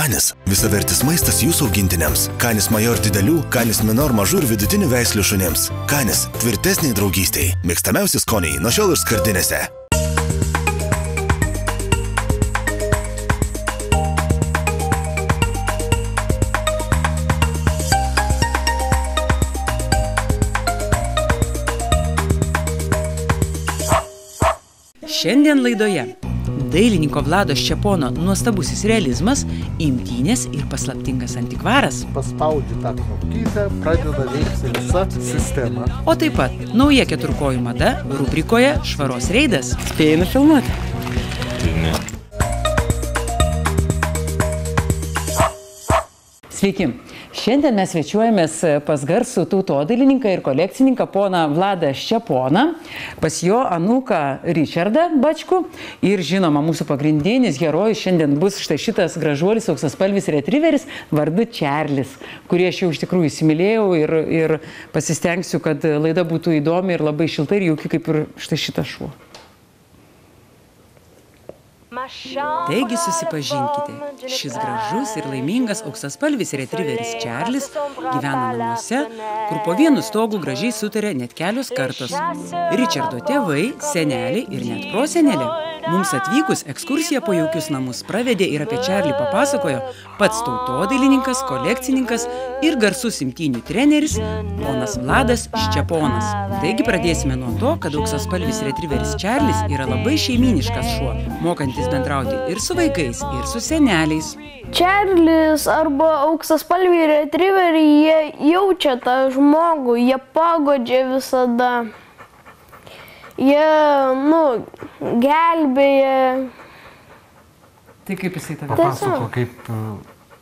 Canis – visavertis maistas jūsų augintiniams. Canis Major didelių, Canis Minor mažų ir vidutinių veislių šunims. Canis – tvirtesniai draugystei. Mėgstamiausi skoniai nuo šiol ir skardinėse. Šiandien laidoje dailininko Vlado Ščepono nuostabusis realizmas, imtynės ir paslaptingas antikvaras. Paspaudži tą knopkytę, pradeda veikti visa sistema. O taip pat nauja keturkojų mada rubrikoje Švaros reidas. Spėjai nufilmuoti? Ne. Sveiki. Šiandien mes svečiuojamės pas garsų tautodailininką ir kolekcininką poną Vladą Ščeponą, pas jo anūką Ričardą Bačkų ir žinoma mūsų pagrindinis herojus šiandien bus štai šitas gražuolis auksaspalvis retriveris vardu Čarlis, kurį aš jau iš tikrųjų įsimylėjau ir pasistengsiu, kad laida būtų įdomi ir labai šilta ir jauki kaip ir štai šitas šuo. Taigi susipažinkite, šis gražus ir laimingas auksaspalvis retriveris Čarlis gyvena namuose, kur po vienu stogu gražiai sutarė net kelios kartos. Ričardo tėvai, seneliai ir net prosenelė. Mums atvykus ekskursiją po jaukius namus pravedė ir apie Čarlį papasakojo pats tautodailininkas, kolekcininkas ir garsus imtynių treneris ponas Vladas Ščeponas. Taigi pradėsime nuo to, kad auksaspalvis retriveris Čarlis yra labai šeimyniškas šuo, mokantis bendrauti ir su vaikais, ir su seneliais. Čarlis arba auksaspalviai retriveriai, jie jaučia tą žmogų, jie pagodžia visada. Jie, gelbėja. Tai kaip jisai tave? Papasako, kaip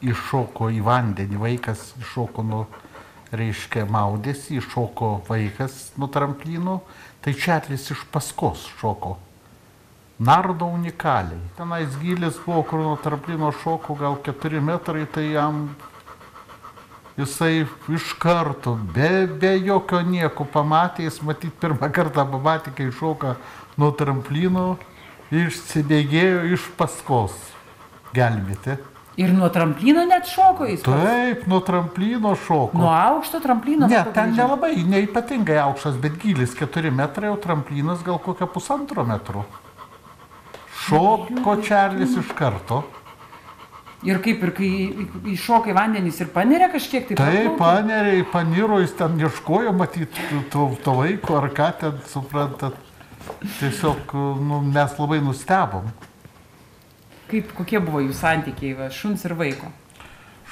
iššoko į vandenį vaikas, iššoko reiškia maudėsi, iššoko vaikas nuo tramplynų, tai Čarlis iš paskos šoko. Nardo unikaliai. Tenais gylis buvo, kur nuo tramplino šoko gal 4 metrai, tai jam jisai iš karto, be jokio nieko pamatė, jis matyt pirmą kartą pamatė, kai šoka nuo tramplino, išsibėgėjo iš paskos gelbėti. Ir nuo tramplino net šoko jis? Taip, nuo tramplino šoko. Nuo aukšto tramplino? Ne, ten nelabai, neypatingai aukštas, bet gylis 4 metrai, o tramplinas gal kokią 1,5 metro. Šoko Čarlis iš karto. Ir kaip ir kai iššokai vandenys ir paneria kažkiek tai? Taip, paneria, paniro, jis ten ieškojo, matyt, to vaiko, ar ką ten, suprantat. Tiesiog, mes labai nustebom. Kokie buvo jų santykiai, šuns ir vaiko?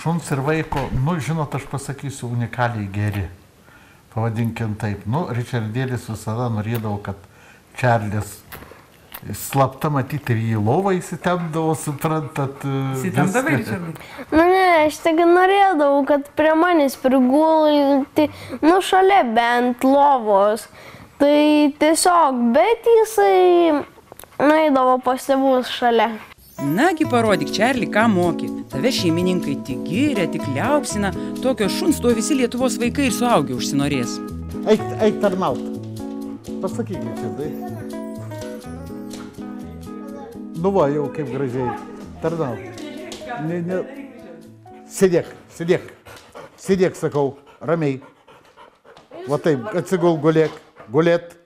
Šuns ir vaiko, žinot, aš pasakysiu, unikaliai geri. Pavadinkim taip. Ričardėlis visada norėdavo, kad Čarlis slapta matyti ir į lovą įsitemdavo, suprantat. Įsitemdavai, Ričardai? Ne, aš tik norėdavau, kad prie manęs prigulti, šalia bent lovos. Tai tiesiog, bet jisai nueidavo pas tėvus šalia. Nagi parodyk, Čarli, ką moki. Tave šeimininkai tik giria, tik liaupsina. Tokio šuns tuo visi Lietuvos vaikai ir suaugę užsinorės. Eik tarnaut. Pasakykit, šitai. Jau kaip gražiai. Tarnaut. Sėdėk, sakau, ramiai. Va taip, atsigul, gulėt.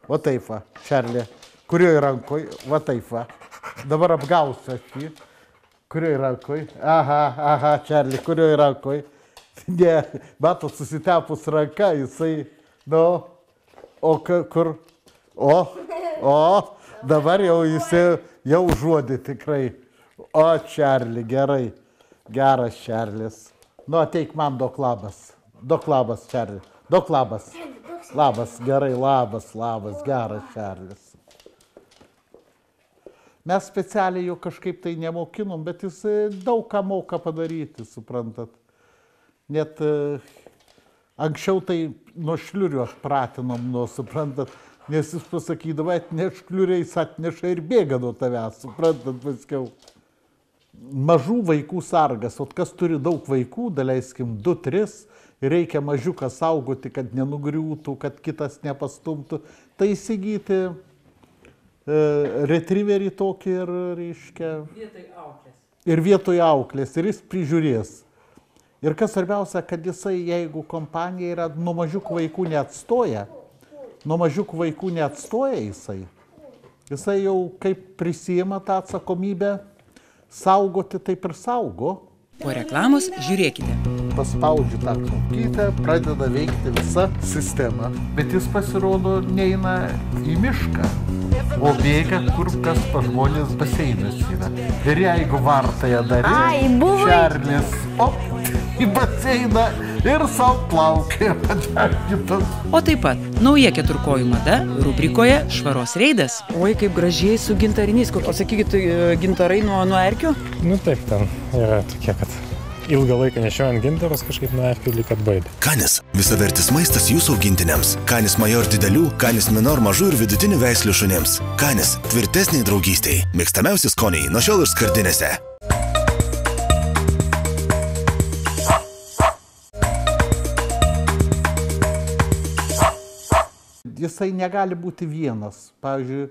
Va taip, va, Čarlė. Kurioj rankoj, va taip, va. Dabar apgausiu aš jį. Kurioj rankoj? Aha, Čarlė, kurioj rankoj? Ne, matot, susitepus ranka, jisai, o kur? Dabar jau jisai jau žodį tikrai. O, Čarlį, gerai. Geras Čarlis. Ateik man duok labas. Duok labas, Čarlį. Duok labas. Labas, gerai, labas, geras Čarlis. Mes specialiai jo kažkaip tai nemokinom, bet jis daug ką moka padaryti, suprantat. Net anksčiau tai nuo šliurių aš pratinom, suprantat. Nes jis pasakydavo, atneš šliuriais, atneša ir bėga nuo tavęs, suprantat, paskiau. Mažų vaikų sargas, o kas turi daug vaikų, daleiskim 2-3, reikia mažiuką saugoti, kad nenugriūtų, kad kitas nepastumtų, tai įsigyti retriverį tokį ir, reiškia... Vietoj auklės. ir vietoje auklės, ir jis prižiūrės. Ir kas svarbiausia, kad jisai, jeigu kompanija yra nuo mažiukų vaikų neatstoja jisai jau kaip prisijima tą atsakomybę saugoti, taip ir saugo. Po reklamos žiūrėkite. Paspaudžiu tą knopkytę, pradeda veikti visa sistema. Bet jis pasirodo neina į mišką, o bėga kur kas pas žmonės baseinas yra. Ir jeigu vartąją darė, Čarlis, į baseiną ir savo plaukė patenkintas. O taip pat nauja keturkojų mada rubrikoje Švaros reidas. Oi, kaip gražiai su gintariniais. O sakykit, gintarai nuo erkių? Nu taip, ten yra tokie, kad ilgą laiką nešiojant gintarus kažkaip nuo erkių lyg atbaidė. Canis – visavertis maistas jūsų augintiniams. Canis Major didelių, Canis Minor mažų ir vidutinių veislių šunims. Canis – tvirtesniai draugystei. Mėgstamiausi skoniai nuo šiol ir skardinėse. Jisai negali būti vienas. Pavyzdžiui,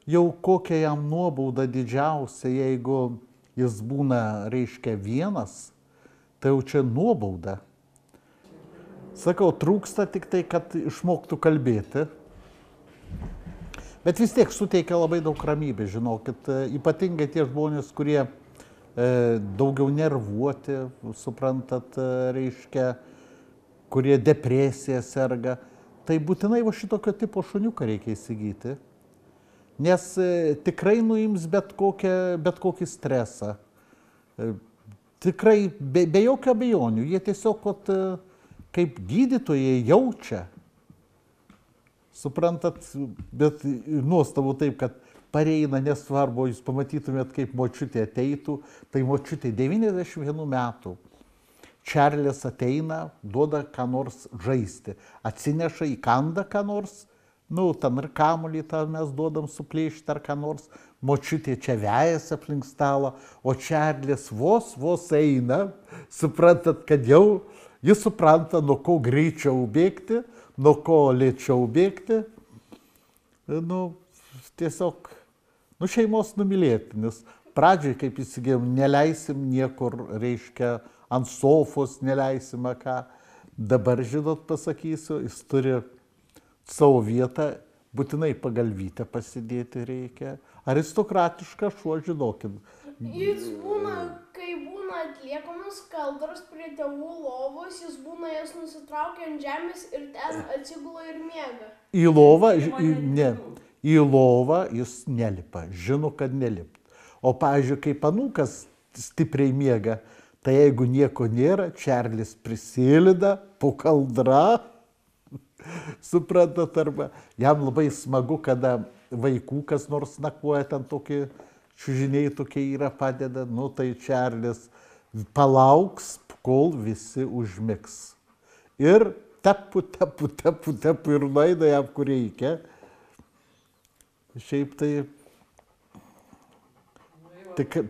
jau kokia jam nuobauda didžiausia, jeigu jis būna, reiškia, vienas, tai jau čia nuobauda. Sakau, trūksta tik tai, kad išmoktų kalbėti. Bet vis tiek suteikia labai daug ramybės, žinokit. Ypatingai tie žmonės, kurie daugiau nervuoti, suprantat, reiškia, kurie depresija serga. Tai būtinai va šitokio tipo šuniuką reikia įsigyti. Nes tikrai nuims bet kokį stresą. Tikrai be jokio abejonių. Jie tiesiog kaip gydytojai jaučia. Suprantat, bet nuostabu taip, kad pareina, nesvarbu, jūs pamatytumėt, kaip močiutė ateitų. Tai močiutė 91 metų. Čarlis ateina, duoda ką nors žaisti. Atsineša, įkanda ką nors. Nu, ten ir kamuolį mes duodam suplėšti ar ką nors. Močiutė čia vejasi aplink stalą, o Čarlis vos eina. Suprantat, kad jau jis supranta, nuo ko greičiau bėgti, nuo ko lėčiau bėgti. Nu, tiesiog, šeimos numylėtinis. Pradžiai, kaip įsigėjom, neleisim niekur, reiškia, ant sofos neleisim ką. Dabar, žinot, pasakysiu, jis turi savo vietą, būtinai pagalvytę pasidėti reikia. Aristokratiškas šuo, žinokit. Jis būna, kai būna atliekamas kaldros prie tėvų lovos, jis būna jas nusitraukia ant žemės ir ten atsigula ir miega. Į lovą, į lovą jis nelipa, žino, kad nelipt. O, pavyzdžiui, kai anūkas stipriai miega, tai jeigu nieko nėra, Čarlis prisilida po kaldra. Suprantat, arba jam labai smagu, kada vaikų kas nors nakvoja, ten tokie čiužiniai tokie yra, padeda, nu tai Čarlis palauks, kol visi užmigs. Ir tepu ir nueina jam, kur reikia. Šiaip tai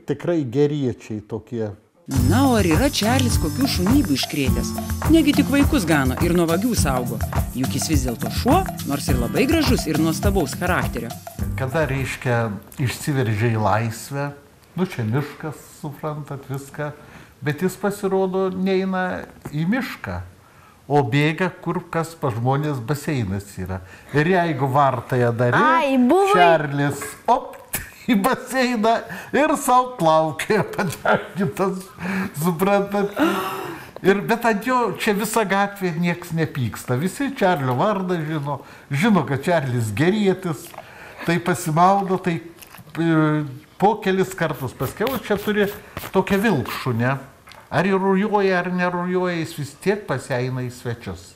tikrai geriečiai tokie. Na, o ar yra Čarlis kokių šunybių iškrėtęs? Negi tik vaikus gano ir nuo vagių saugo. Juk jis vis dėlto šuo, nors ir labai gražus ir nuostabaus charakterio. Kada, reiškia, išsiveržia į laisvę, čia miškas, suprantat, viską, bet jis pasirodo neina į mišką, o bėga kur kas pas žmonės baseinas yra. Ir jeigu vartąją darė, Čarlis, į baseiną ir savo plaukė patenkintas, suprantat. Bet ant jo čia visa gatvė nieks nepyksta. Visi Čarlio vardą žino, kad Čarlis gerietis, tai pasimaudo, tai po kelis kartus paskiau čia turi tokią vilkšunę. Ar rujoja, ar nerujoja, jis vis tiek pasieina į svečius.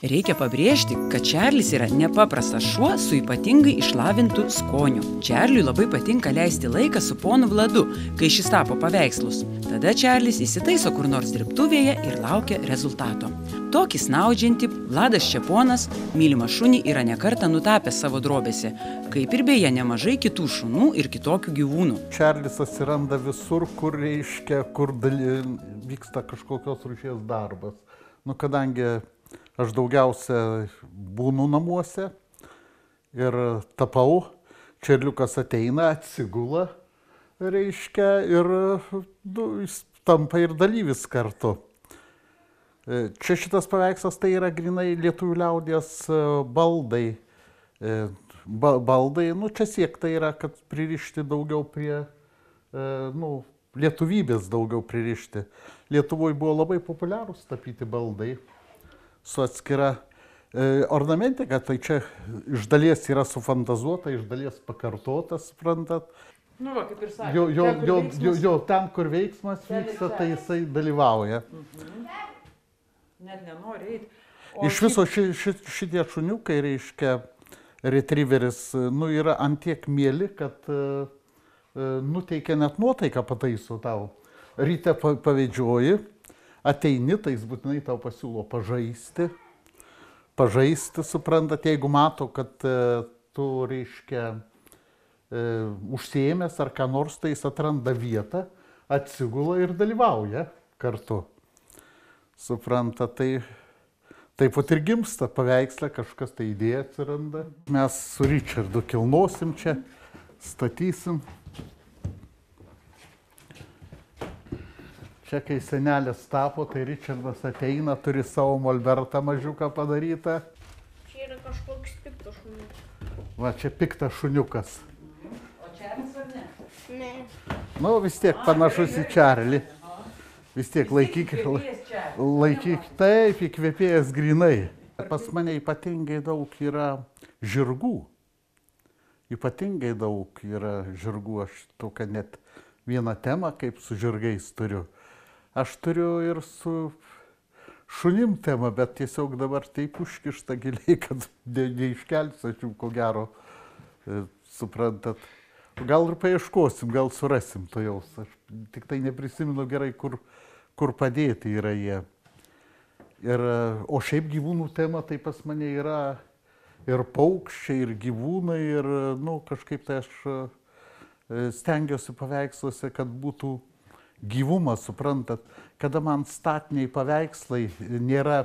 Reikia pabrėžti, kad Čarlis yra nepaprastas šuo su ypatingai išlavintu skoniu. Čarliui labai patinka leisti laiką su ponu Vladu, kai šis tapo paveikslus. Tada Čarlis įsitaiso kur nors dirbtuvėje ir laukia rezultato. Tokį snaudžiantį Vladas Čeponas mylimą šunį yra nekartą nutapęs savo drobėse, kaip ir beje nemažai kitų šunų ir kitokių gyvūnų. Čarlis atsiranda visur, kur reiškia, kur vyksta kažkokios rūšies darbas. Kadangi aš daugiausia būnu namuose ir tapau, Čarliukas ateina, atsigula reiškia, ir jis tampa ir dalyvis kartu. Čia šitas paveikslas tai yra grinai lietuvių liaudies baldai. Baldai, čia siekta yra, kad pririšti daugiau prie, lietuvybės daugiau pririšti. Lietuvoje buvo labai populiarūs tapyti baldai su atskira ornamentika, tai čia iš dalies yra sufantazuota, iš dalies pakartota, suprantat. Va, kaip ir sakė. Jo, ten, kur veiksmas vyksta, tai jisai dalyvauja. Net nenori eiti. Iš viso šitie šuniukai, reiškia, retrieveris, yra antiek mieli, kad nuteikia net nuotaiką pataiso tau. Ryte pavedžioji, ateini, tai jis būtinai tau pasiūlo pažaisti. Pažaisti, suprantat, jeigu mato, kad tu, reiškia, užsiėmęs ar ką nors, tai jis atranda vietą, atsigula ir dalyvauja kartu. Supranta, tai taip pat ir gimsta paveikslė, kažkas tai idėja atsiranda. Mes su Richardu kilnosim čia, statysim. Čia, kai senelės tapo, tai Richardas ateina, turi savo molbertą mažiuką padarytą. Čia yra kažkoks piktas šuniukas. Va, čia piktas šuniukas. O Čarlis ar ne? Ne. Vis tiek panašus į Čarlį. Vis tiek laikyk, taip, įkvėpėjas grinai. Pas mane ypatingai daug yra žirgų. Ypatingai daug yra žirgų. Aš tokią net vieną temą, kaip su žirgais turiu. Aš turiu ir su šunim temą, bet tiesiog dabar taip užkišta giliai, kad neiškelsiu, aš jau ko gero, suprantat. Gal ir paieškosim, gal surasim to jaus. Aš tik tai neprisimenu gerai, kur padėti yra jie. O šiaip gyvūnų tema tai pas mane yra ir paukščiai, ir gyvūnai, ir kažkaip tai aš stengiuosi paveiksluose, kad būtų gyvumas, suprantat. Kada man statiniai paveikslai, nėra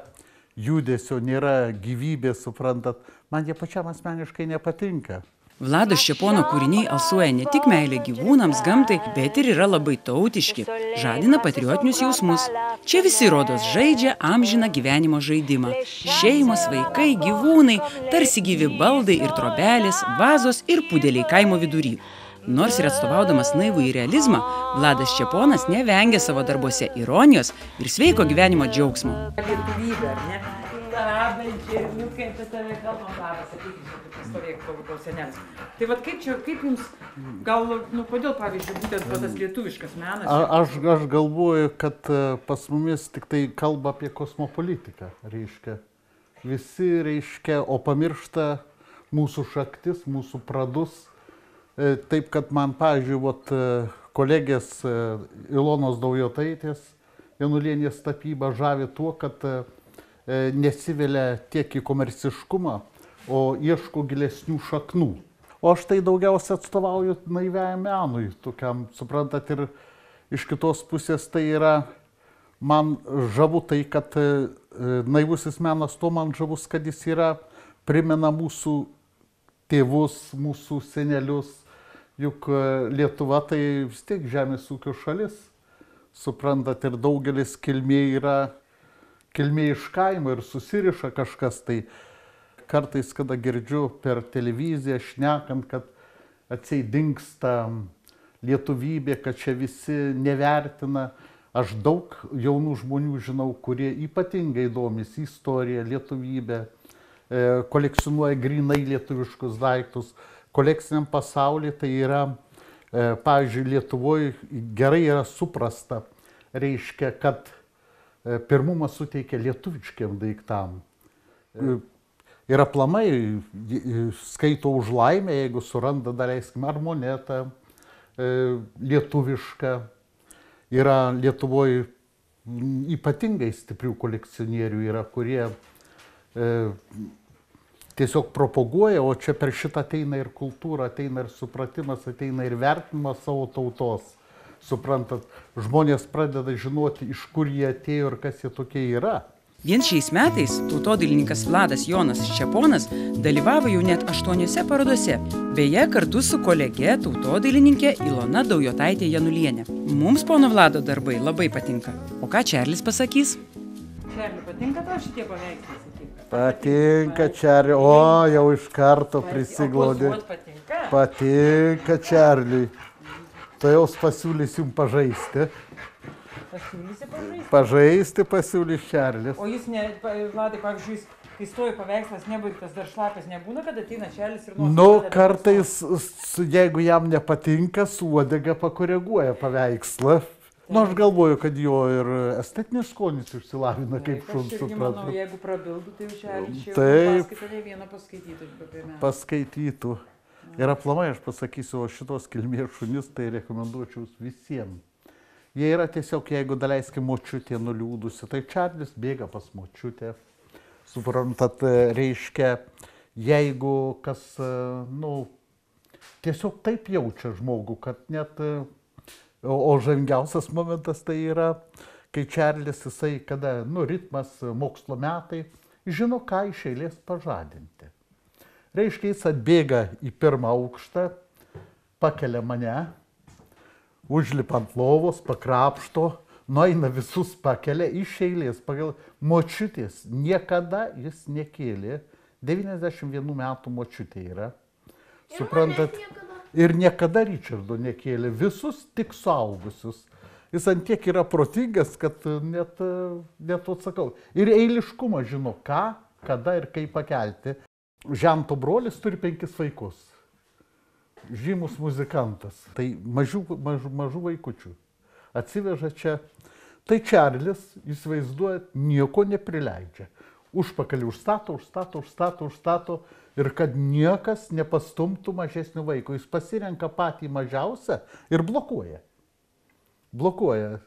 judesio, nėra gyvybės, suprantat, man jie pačiam asmeniškai nepatinka. Vlado Ščepono kūriniai alsuoja ne tik meilę gyvūnams, gamtai, bet ir yra labai tautiški, žadina patriotinius jausmus. Čia visi rodos žaidžia amžiną gyvenimo žaidimą. Šeimos, vaikai, gyvūnai, tarsi gyvi baldai ir trobelės, vazos ir pudeliai kaimo vidury. Nors ir atstovaudamas naivų į realizmą, Vladas Ščeponas nevengia savo darbuose ironijos ir sveiko gyvenimo džiaugsmo. Lietuvybė, ar ne? Labai džiaugiukai apie tave kalbam, labas, sakykime, pastovėk tavo senelis. Tai vat kaip jums, gal, kodėl, pavyzdžiui, būtent tas lietuviškas menas? Aš galvoju, kad pas mumis tik tai kalba apie kosmopolitiką, reiškia. Visi, reiškia, o pamiršta mūsų šaktis, mūsų pradus. Taip, kad man, pavyzdžiui, kolegės Ilonos Daujotaitės Janulienės tapyba žavi tuo, kad nesivelia tiek į komerciškumą, o ieško gilesnių šaknų. O aš tai daugiausia atstovauju naiviajam menui, tokiam, suprantat, ir iš kitos pusės tai yra, man žavu tai, kad naivusis menas to man žavus, kad jis yra, primena mūsų tėvus, mūsų senelius, juk Lietuva tai vis tiek žemės ūkio šalis, suprantat, ir daugelis kilmė iš kaimo ir susiriša kažkas, tai kartais, kada girdžiu per televiziją šnekant, kad atseit dingsta lietuvybė, kad čia visi nevertina, aš daug jaunų žmonių žinau, kurie ypatingai domisi istorija, lietuvybė, kolekcionuoja grinai lietuviškus daiktus. Kolekciniam pasaulyje tai yra, pavyzdžiui, Lietuvoje gerai yra suprasta, reiškia, kad pirmumą suteikia lietuviškiem daiktam. Ir aplamai skaito už laimę, jeigu suranda, daleiskim, ar monetą lietuvišką. Yra Lietuvoje ypatingai stiprių kolekcionierių, yra, kurie tiesiog propaguoja, o čia per šitą ateina ir kultūra, ateina ir supratimas, ateina ir vertinimas savo tautos. Suprantat, žmonės pradeda žinoti, iš kur jie atėjo ir kas jie tokie yra. Vien šiais metais tautodailininkas Vladas Jonas Ščeponas dalyvavo jau net 8 parodose, beje kartu su kolege tautodailininkė Ilona Daujotaitė Janulienė. Mums pono Vlado darbai labai patinka. O ką Čarlis pasakys? Čarli, patinka tau šitie paveikslai, sakyk? Patinka, Čarli. O, jau iš karto prisiglaudė. Patinka, Čarliui. Tai jau pasiūlys jums pažaisti. Pasiūlysi pažaisti? Pažaisti pasiūlys Čarlis. O jis, Vladai, pavyzdžiui, kai stoji paveikslas nebaigtas, dar šlapės nebūna, kad ateina Čarlis ir nors... Nu, kartais, jeigu jam nepatinka, su uodega pakoreguoja paveikslą. Nu, aš galvoju, kad jo ir estetinis skonis išsilavina, kaip šuns suprantu. Aš irgi manau, jeigu prabildu, tai Čarlis čia paskaitą ne vieną paskaitytų apie meną. Paskaitytų. Ir aplamai aš pasakysiu, o šitos kilmės šunis tai rekomenduočiau visiems. Jie yra tiesiog, jeigu daleiskim močiutė nuliūdusi, tai Čarlis bėga pas močiutę. Suprantat, reiškia, jeigu kas, nu, tiesiog taip jaučia žmogų, kad net, o žavingiausias momentas tai yra, kai Čarlis, jisai, kada, nu, ritmas, mokslo metai, žino, ką iš eilės pažadinti. Reiškia, jis atbėga į pirmą aukštą, pakelia mane, užlipa ant lovos, pakrapšto, nueina visus pakelia iš eilės. Pagal močiutės niekada jis nekėlė. 91 metų močiutė yra. Suprantat? Ir niekada Ričardo nekėlė. Visus tik suaugusius. Jis ant tiek yra protingas, kad net atsakau. Ir eiliškumą žino, ką, kada ir kaip pakelti. Žento brolis turi 5 vaikus. Žymus muzikantas, tai mažų vaikučių atsiveža čia. Tai Čarlis, įsivaizduoja, nieko neprileidžia. Užpakalį užstato ir kad niekas nepastumtų mažesnio vaiko. Jis pasirenka patį mažiausią ir blokuoja. Blokuoja.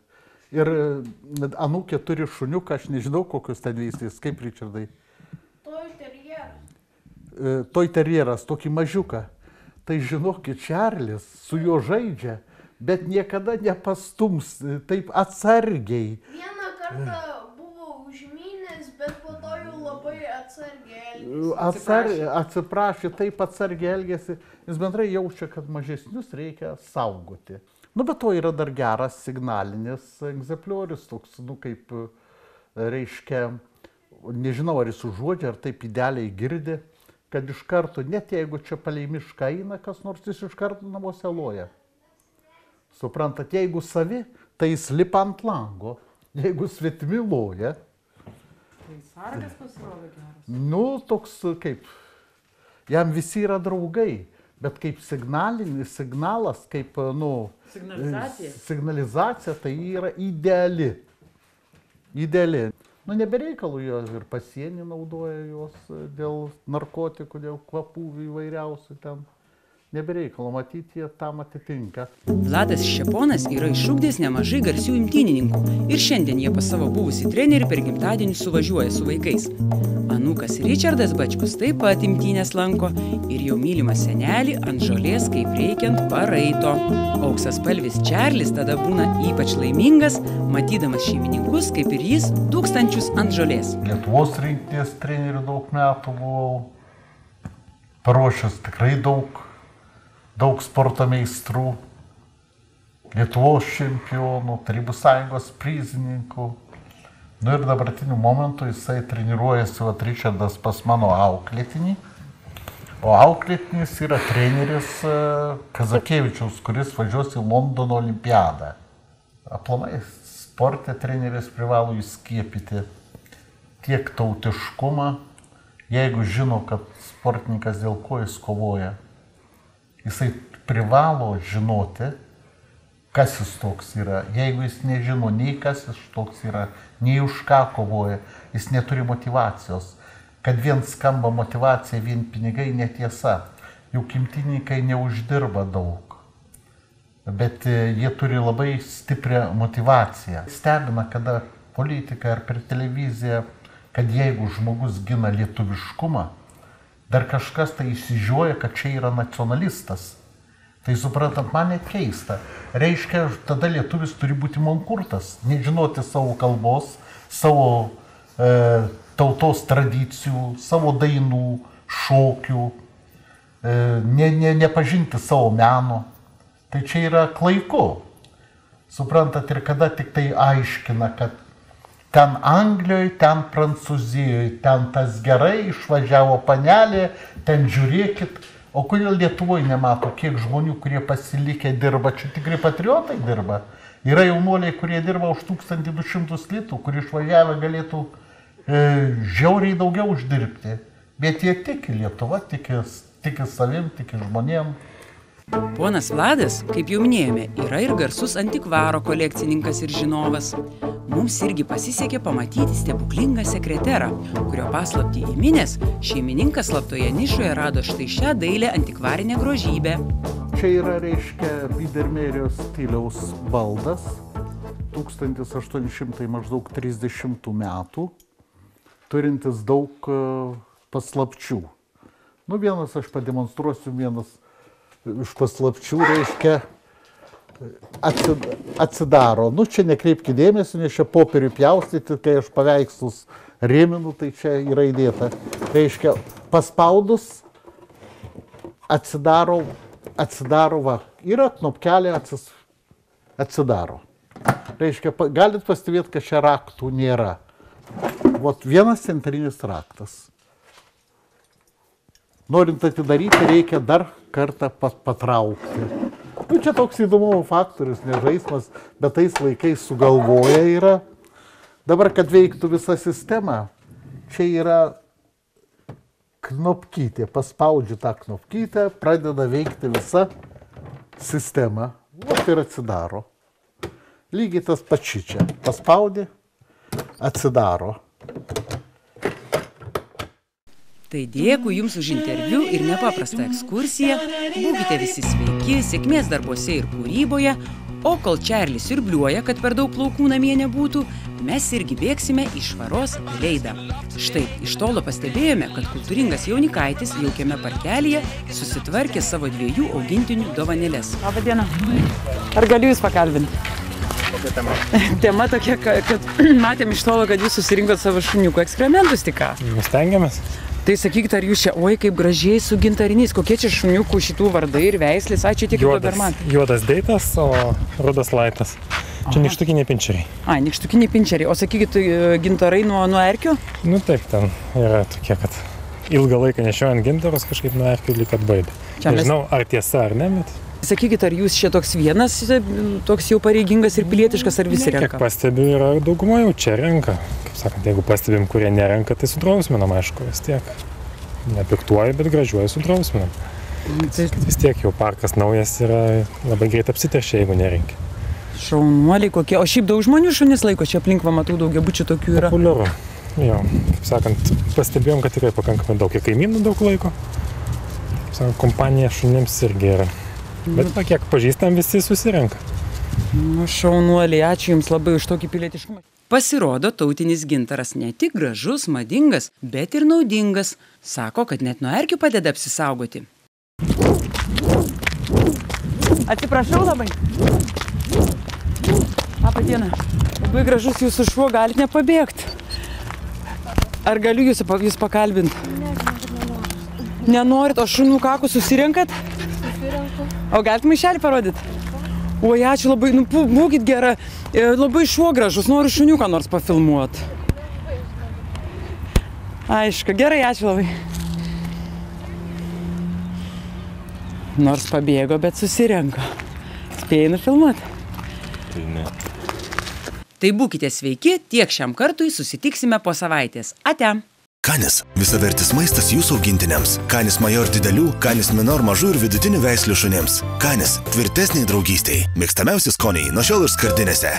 Ir anūkė turi šuniuką, aš nežinau, kokius ten veislės, kaip Ričardai. Toy terjeras, tokį mažiuką. Tai žinokit, Čarlis su juo žaidžia, bet niekada nepastums, taip atsargiai. Vieną kartą buvo užmynęs, bet po to jau labai atsargiai elgėsi. Atsiprašė, taip atsargiai elgėsi. Jis bendrai jaučia, kad mažesnius reikia saugoti. Nu, bet to yra dar geras signalinis egzempliorius, toks, nu, kaip, reiškia, nežinau, ar jis užuodžia, ar taip idealiai girdi, kad iš karto, net jeigu čia palei mišką eina kas nors, jis iš karto namuose loja. Suprantat, jeigu savi, tai jis lipa ant lango, jeigu svetimi loja. Tai sargas pasirodo geras. Nu, toks kaip, jam visi yra draugai, bet kaip signalas, kaip, nu, signalizacija, tai yra ideali. Ideali. Nu, nebereikalų jos ir pasienį naudoja jos dėl narkotikų, dėl kvapų įvairiausių ten. Nebereikalo, matyti, jie tam atitinka. Vladas Ščeponas yra išugdęs nemažai garsių imtynininkų ir šiandien jie pas savo buvusį trenerį per gimtadienį suvažiuoja su vaikais. Anūkas Ričardas Bačkus taip pat imtynės lanko ir jau mylimą senelį ant žolės kaip reikiant paraito. Auksaspalvis Čarlis tada būna ypač laimingas, matydamas šeimininkus, kaip ir jis, tūkstančius ant žolės. Lietuvos rinktinės trenerių daug metų buvau, paruošęs tikrai daug sporto meistrų, Lietuvos čempionų, Tarybų sąjungos prizininkų. Nu ir dabartiniu momentu jisai treniruojasi Ričardas pas mano auklėtinį. O auklėtinis yra treneris Kazakevičiaus, kuris važiuos į Londono olimpiadą. Aplamai sporte treneris privalo įskiepyti tiek tautiškumą, jeigu žino, kad sportininkas dėl ko jis kovoja. Jisai privalo žinoti, kas jis toks yra. Jeigu jis nežino nei kas jis toks yra, nei už ką kovoja, jis neturi motyvacijos. Kad vien skamba motyvacija, vien pinigai netiesa. Juk imtynininkai neuždirba daug. Bet jie turi labai stiprią motyvaciją. Stebina, kada politika ar per televiziją, kad jeigu žmogus gina lietuviškumą, dar kažkas tai įsižiūrėjo, kad čia yra nacionalistas. Tai suprantat, man net keista. Reiškia, tada lietuvis turi būti mankurtas, nežinoti savo kalbos, savo tautos tradicijų, savo dainų, šokių, nepažinti savo meno. Tai čia yra klaiku. Suprantat, ir kada tik tai aiškina, kad ten Anglijoje, ten Prancūzijoje, ten tas gerai, išvažiavo panelė, ten žiūrėkit. O kodėl Lietuvoje nemato, kiek žmonių, kurie pasilikę dirba, čia tikrai patriotai dirba. Yra jaunuoliai, kurie dirba už 1200 litų, kurie išvažiavę galėtų žiauriai daugiau uždirbti. Bet jie tiki Lietuva, tiki savim, tiki žmonėm. Ponas Vladas, kaip jau minėjome, yra ir garsus antikvaro kolekcininkas ir žinovas. Mums irgi pasisekė pamatyti stebuklingą sekreterą, kurio paslaptį įminęs, šeimininkas slaptoje nišoje rado štai šią dailę antikvarinę grožybę. Čia yra, reiškia, Biedermerio stiliaus baldas, 1830 metų, turintis daug paslapčių. Nu, vienas aš pademonstruosiu, vienas iš paslapčių, reiškia, atsidaro. Nu, čia nekreipkite dėmesio, nes čia popierių pjaustyti, kai aš paveikslus rėminu, tai čia yra įdėta. Reiškia, paspaudus atsidaro, va, yra knopkelė, atsidaro. Reiškia, galit pastebėti, kad čia raktų nėra. Vot vienas centrinis raktas. Norint atidaryti, reikia dar kartą patraukti. Nu, čia toks įdomumo faktorius, ne žaismas, bet tais laikais sugalvoja yra. Dabar, kad veiktų visa sistema, čia yra knopkytė. Paspaudžiu tą knopkytę, pradeda veikti visa sistema. Vat ir atsidaro. Lygiai tas pačiai čia. Paspaudė, atsidaro. Tai dėkui Jums už interviu ir nepaprastą ekskursiją. Būkite visi sveiki, sėkmės darbuose ir kūryboje. O kol Čarlis siurbliuoja, kad per daug plaukų namie nebūtų, mes irgi bėgsime į švaros reidą. Štai, iš tolo pastebėjome, kad kultūringas jaunikaitis jaukiame parkelyje susitvarkė savo 2 augintinių dovanėles. Labą dieną. Ar galiu Jūs pakalbinti? Kokia tema? Tema tokia, kad matėm iš tolo, kad Jūs susirinkot savo šuniukų ekskrementus tik ką. Stengiamės. Tai sakykite, ar Jūs čia, oi, kaip gražiai su gintariniais, kokie čia šuniukų šitų vardai ir veislės, čia tik Doberman. Juodas deitas, o rudas laitas. Čia nykštukiniai pinčeriai. Nykštukiniai pinčeriai. O sakykite, gintarai nuo erkių? Nu taip, ten yra tokie, kad ilgą laiką nešiojant gintarus kažkaip nuo erkių lyg atbaidė. Nežinau, ar tiesa ar ne, bet... Sakykite, ar Jūs čia toks vienas, toks jau pareigingas ir pilietiškas, ar visi renka? Kiek pastebiu, yra dauguma jau čia renka. Kaip sakant, jeigu pastebim, kurie nerenka, tai sudrausminam, aišku, vis tiek. Nepiktuoju, bet gražiuoju sudrausminam. Vis tiek jau parkas naujas yra, labai greit apsiteršia, jeigu nerenki. Šaunuoliai kokie. O šiaip daug žmonių šunis laiko, čia aplink matau daugiabučių tokių yra. Populiaru. Jo, kaip sakant, pastebėjom, kad tikrai pakankamai daug. Ir kaimynų daug laiko. Kaip sakant, kompanija šunims irgi yra. Bet kiek pažįstam, visi susirenka. Nu, šaunuoliai, ačiū Jums labai už tokį pilietiškumą. Pasirodo, tautinis gintaras ne tik gražus, madingas, bet ir naudingas. Sako, kad net nuo erkių padeda apsisaugoti. Atsiprašau labai. Labą dieną. Labai gražus Jūsų šuo, galit nepabėgti. Ar galiu Jūs pakalbinti? Nenorit, o šunų kakų susirenkat? O galite maišelį parodyti? Oi, ačiū labai, nu būkit gera, labai šuo gražus, noriu šuniuką nors pafilmuoti. Aišku, gerai, ačiū labai. Nors pabėgo, bet susirenka. Spėjai nufilmuoti? Tai ne. Tai būkite sveiki, tiek šiam kartui, susitiksime po savaitės. Ate! Canis – visavertis maistas Jūsų augintiniams. Canis Major didelių, Canis Minor mažų ir vidutinių veislių šunims. Canis – tvirtesniai draugystei. Mėgstamiausi skoniai nuo šiol ir skardinėse.